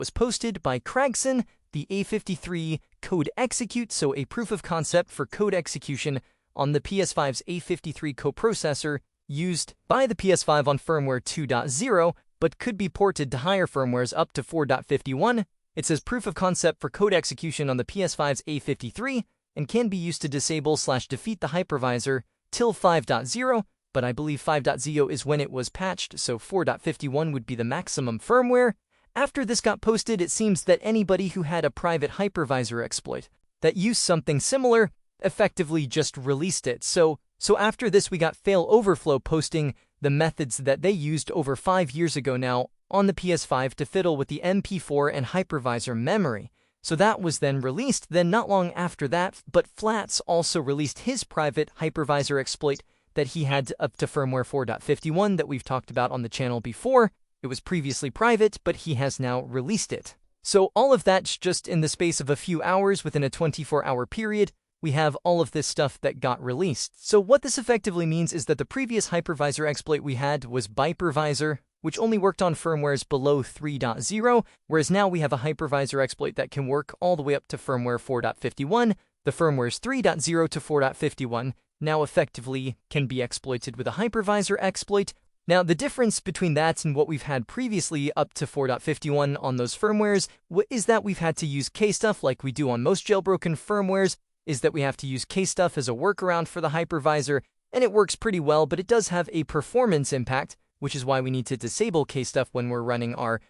was posted by Cragson, the A53 code execute, so a proof of concept for code execution on the PS5's A53 coprocessor used by the PS5 on firmware 2.0, but could be ported to higher firmwares up to 4.51. It says proof of concept for code execution on the PS5's A53 and can be used to disable/defeat the hypervisor till 5.0, but I believe 5.0 is when it was patched, so 4.51 would be the maximum firmware. After this got posted, it seems that anybody who had a private hypervisor exploit that used something similar effectively just released it. So after this, we got Failoverflow posting the methods that they used over 5 years ago now on the PS5 to fiddle with the MP4 and hypervisor memory. So that was then released. Then not long after that, but Flats also released his private hypervisor exploit that he had up to firmware 4.51 that we've talked about on the channel before. It was previously private, but he has now released it. So all of that's just in the space of a few hours within a 24-hour period. We have all of this stuff that got released. So what this effectively means is that the previous hypervisor exploit we had was Hypervisor, which only worked on firmwares below 3.0, whereas now we have a hypervisor exploit that can work all the way up to firmware 4.51. The firmwares 3.0 to 4.51 now effectively can be exploited with a hypervisor exploit. Now, the difference between that and what we've had previously up to 4.51 on those firmwares is that we've had to use kstuff like we do on most jailbroken firmwares, is that we have to use kstuff as a workaround for the hypervisor, and it works pretty well, but it does have a performance impact, which is why we need to disable kstuff when we're running our,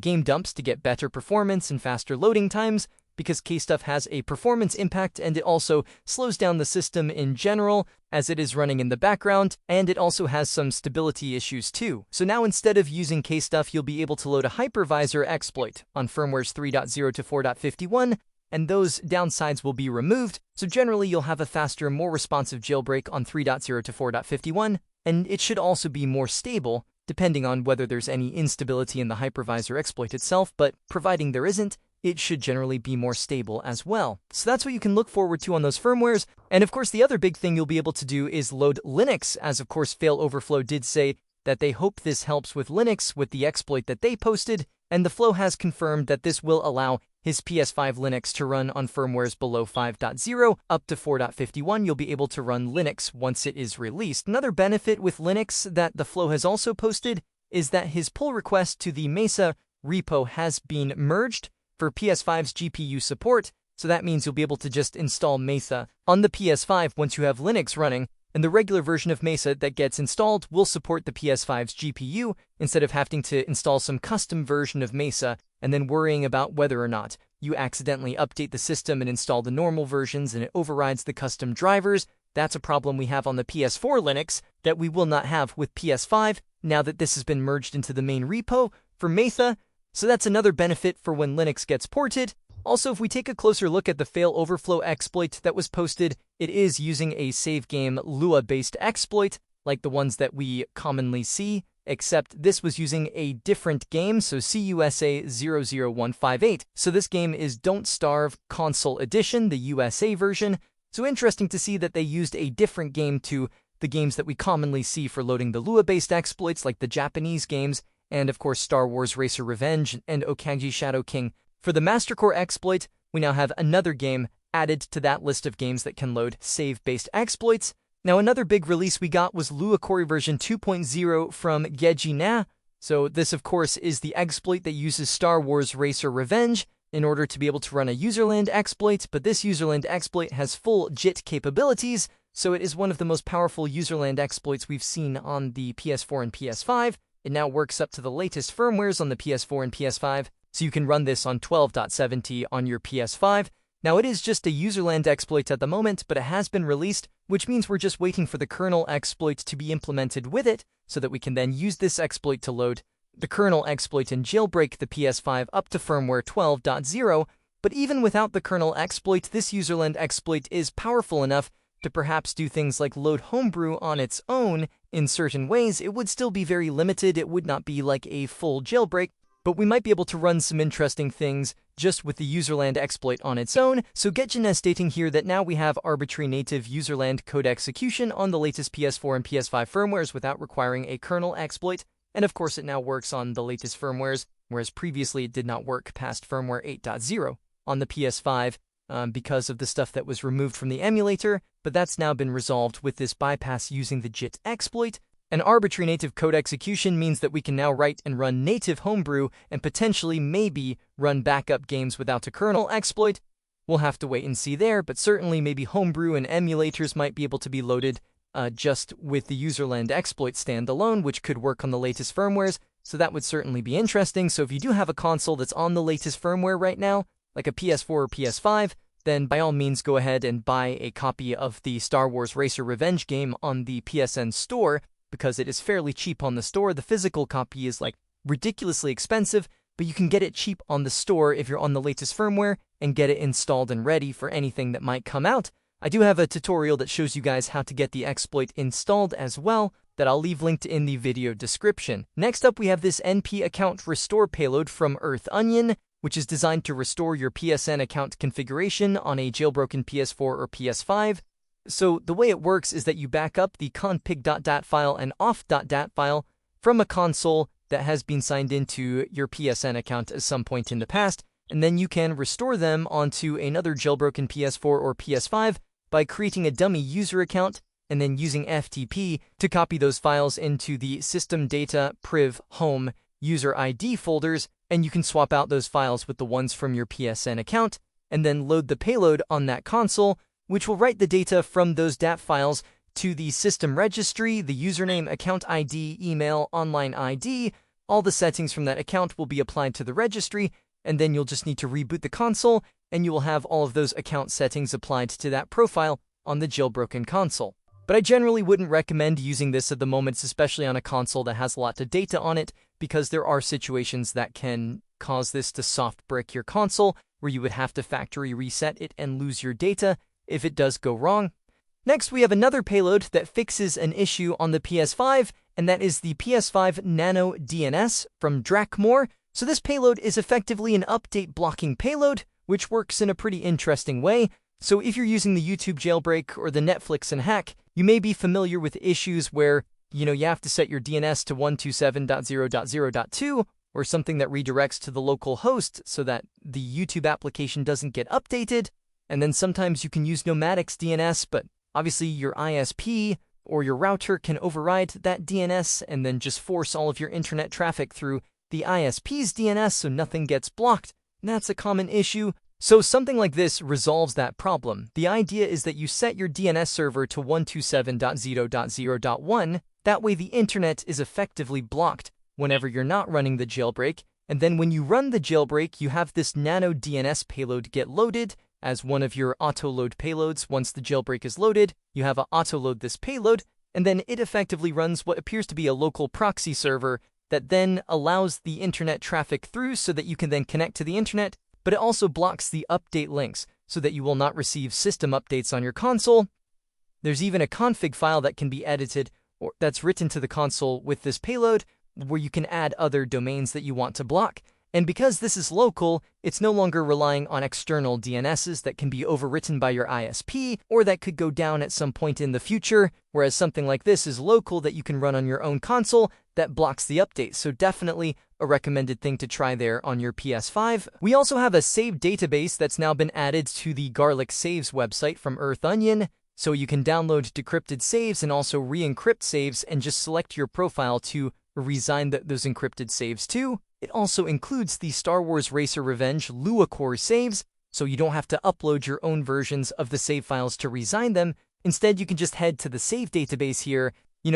game dumps to get better performance and faster loading times, because kstuff has a performance impact, and it also slows down the system in general as it is running in the background, and it also has some stability issues too. So now instead of using kstuff, you'll be able to load a hypervisor exploit on firmwares 3.0 to 4.51, and those downsides will be removed. So generally, you'll have a faster, more responsive jailbreak on 3.0 to 4.51, and it should also be more stable, depending on whether there's any instability in the hypervisor exploit itself, but providing there isn't, it should generally be more stable as well. So that's what you can look forward to on those firmwares. And of course, the other big thing you'll be able to do is load Linux, as of course Failoverflow did say that they hope this helps with Linux with the exploit that they posted, and the Flow has confirmed that this will allow his PS5 Linux to run on firmwares below 5.0 up to 4.51. You'll be able to run Linux once it is released. Another benefit with Linux that the Flow has also posted is that his pull request to the Mesa repo has been merged for PS5's GPU support, so that means you'll be able to just install Mesa on the PS5 once you have Linux running, and the regular version of Mesa that gets installed will support the PS5's GPU instead of having to install some custom version of Mesa and then worrying about whether or not you accidentally update the system and install the normal versions and it overrides the custom drivers. That's a problem we have on the PS4 Linux that we will not have with PS5 now that this has been merged into the main repo for Mesa. So that's another benefit for when Linux gets ported. Also, if we take a closer look at the Failoverflow exploit that was posted, it is using a save game Lua-based exploit, like the ones that we commonly see, except this was using a different game, so CUSA 00158. So this game is Don't Starve Console Edition, the USA version. So interesting to see that they used a different game to the games that we commonly see for loading the Lua-based exploits, like the Japanese games, and of course Star Wars Racer Revenge and Okagi Shadow King. For the Mastercore exploit, we now have another game added to that list of games that can load save-based exploits. Now another big release we got was Luacore version 2.0 from Gejina. So this of course is the exploit that uses Star Wars Racer Revenge in order to be able to run a userland exploit, but this userland exploit has full JIT capabilities, so it is one of the most powerful userland exploits we've seen on the PS4 and PS5. It now works up to the latest firmwares on the PS4 and PS5, so you can run this on 12.70 on your PS5. Now it is just a userland exploit at the moment, but it has been released, which means we're just waiting for the kernel exploit to be implemented with it, so that we can then use this exploit to load the kernel exploit and jailbreak the PS5 up to firmware 12.0. But even without the kernel exploit, this userland exploit is powerful enough to perhaps do things like load Homebrew on its own in certain ways. It would still be very limited, it would not be like a full jailbreak, but we might be able to run some interesting things just with the userland exploit on its own. So Gejina is stating here that now we have arbitrary native userland code execution on the latest PS4 and PS5 firmwares without requiring a kernel exploit, and of course it now works on the latest firmwares whereas previously it did not work past firmware 8.0 on the PS5 because of the stuff that was removed from the emulator, but that's now been resolved with this bypass using the JIT exploit. An arbitrary native code execution means that we can now write and run native Homebrew and potentially maybe run backup games without a kernel exploit. We'll have to wait and see there, but certainly maybe Homebrew and emulators might be able to be loaded just with the userland exploit standalone, which could work on the latest firmwares, so that would certainly be interesting. So if you do have a console that's on the latest firmware right now, like a PS4 or PS5, then by all means go ahead and buy a copy of the Star Wars Racer Revenge game on the PSN store, because it is fairly cheap on the store. The physical copy is like ridiculously expensive, but you can get it cheap on the store if you're on the latest firmware and get it installed and ready for anything that might come out. I do have a tutorial that shows you guys how to get the exploit installed as well, that I'll leave linked in the video description. Next up, we have this NP account restore payload from Luacore, which is designed to restore your PSN account configuration on a jailbroken PS4 or PS5. So the way it works is that you back up the config.dat file and off.dat file from a console that has been signed into your PSN account at some point in the past, and then you can restore them onto another jailbroken PS4 or PS5 by creating a dummy user account and then using FTP to copy those files into the system data priv home user ID folders, and you can swap out those files with the ones from your PSN account and then load the payload on that console, which will write the data from those DAT files to the system registry, the username, account ID, email, online ID. All the settings from that account will be applied to the registry, and then you'll just need to reboot the console, and you will have all of those account settings applied to that profile on the jailbroken console. But I generally wouldn't recommend using this at the moment, especially on a console that has a lot of data on it, because there are situations that can cause this to soft brick your console, where you would have to factory reset it and lose your data if it does go wrong. Next, we have another payload that fixes an issue on the PS5, and that is the PS5 Nano DNS from Luacore. So this payload is effectively an update blocking payload, which works in a pretty interesting way. So if you're using the YouTube jailbreak or the Netflix and hack, you may be familiar with issues where, you have to set your DNS to 127.0.0.2 or something that redirects to the local host so that the YouTube application doesn't get updated. And then sometimes you can use Nomadic's DNS, but obviously your ISP or your router can override that DNS and then just force all of your internet traffic through the ISP's DNS so nothing gets blocked. And that's a common issue. So something like this resolves that problem. The idea is that you set your DNS server to 127.0.0.1. That way the internet is effectively blocked whenever you're not running the jailbreak. And then when you run the jailbreak, you have this nano DNS payload get loaded as one of your auto-load payloads. Once the jailbreak is loaded, you have an auto-load this payload, and then it effectively runs what appears to be a local proxy server that then allows the internet traffic through so that you can then connect to the internet, but it also blocks the update links so that you will not receive system updates on your console. There's even a config file that can be edited or that's written to the console with this payload where you can add other domains that you want to block. And because this is local, it's no longer relying on external DNSs that can be overwritten by your ISP or that could go down at some point in the future, whereas something like this is local that you can run on your own console that blocks the updates. So definitely a recommended thing to try there on your PS5. We also have a save database that's now been added to the Garlic Saves website from Luacore, so you can download decrypted saves and also re-encrypt saves and just select your profile to resign those encrypted saves to. It also includes the Star Wars Racer Revenge Luacore saves, so you don't have to upload your own versions of the save files to resign them. Instead, you can just head to the save database here,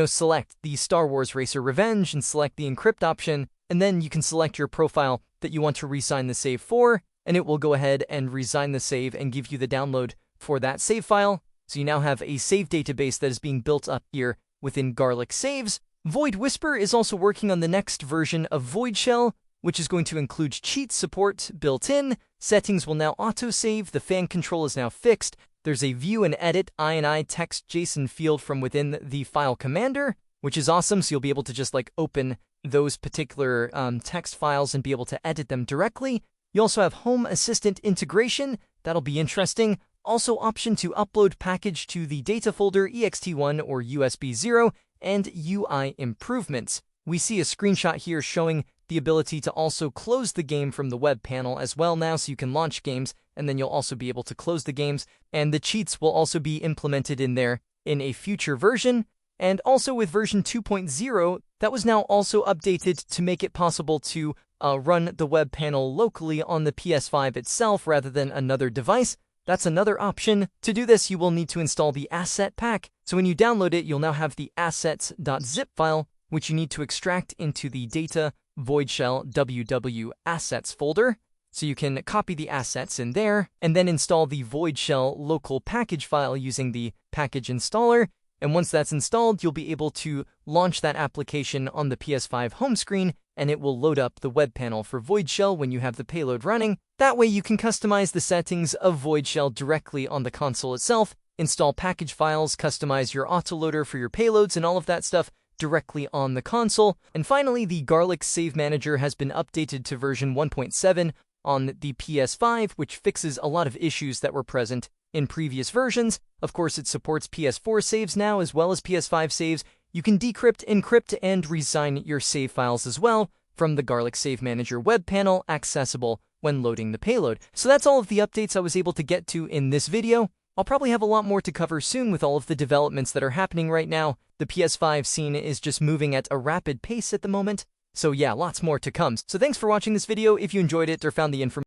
select the Star Wars Racer Revenge and select the encrypt option, and then you can select your profile that you want to resign the save for, and it will go ahead and resign the save and give you the download for that save file. So you now have a save database that is being built up here within Garlic Saves. VoidWhisper is also working on the next version of VoidShell, which is going to include cheat support built in. Settings will now autosave. The fan control is now fixed. There's a view and edit INI text JSON field from within the file commander, which is awesome. So you'll be able to just open those particular text files and be able to edit them directly. You also have Home Assistant integration. That'll be interesting. Also option to upload package to the data folder ext1 or USB 0 and UI improvements. We see a screenshot here showing the ability to also close the game from the web panel as well now, so you can launch games, and then you'll also be able to close the games, and the cheats will also be implemented in there in a future version. And also with version 2.0, that was now also updated to make it possible to run the web panel locally on the PS5 itself rather than another device. That's another option. To do this, you will need to install the asset pack. So when you download it, you'll now have the assets.zip file, which you need to extract into the data VoidShell WW assets folder. So you can copy the assets in there, and then install the VoidShell local package file using the package installer. And once that's installed, you'll be able to launch that application on the PS5 home screen, and it will load up the web panel for VoidShell when you have the payload running. That way you can customize the settings of VoidShell directly on the console itself, install package files, customize your autoloader for your payloads, and all of that stuff directly on the console. And finally, the Luacore Save Manager has been updated to version 1.7 on the PS5, which fixes a lot of issues that were present in previous versions. Of course, it supports PS4 saves now, as well as PS5 saves. You can decrypt, encrypt, and resign your save files as well from the Luacore Save Manager web panel, accessible when loading the payload. So that's all of the updates I was able to get to in this video. I'll probably have a lot more to cover soon with all of the developments that are happening right now. The PS5 scene is just moving at a rapid pace at the moment. So yeah, lots more to come. So thanks for watching this video. If you enjoyed it or found the information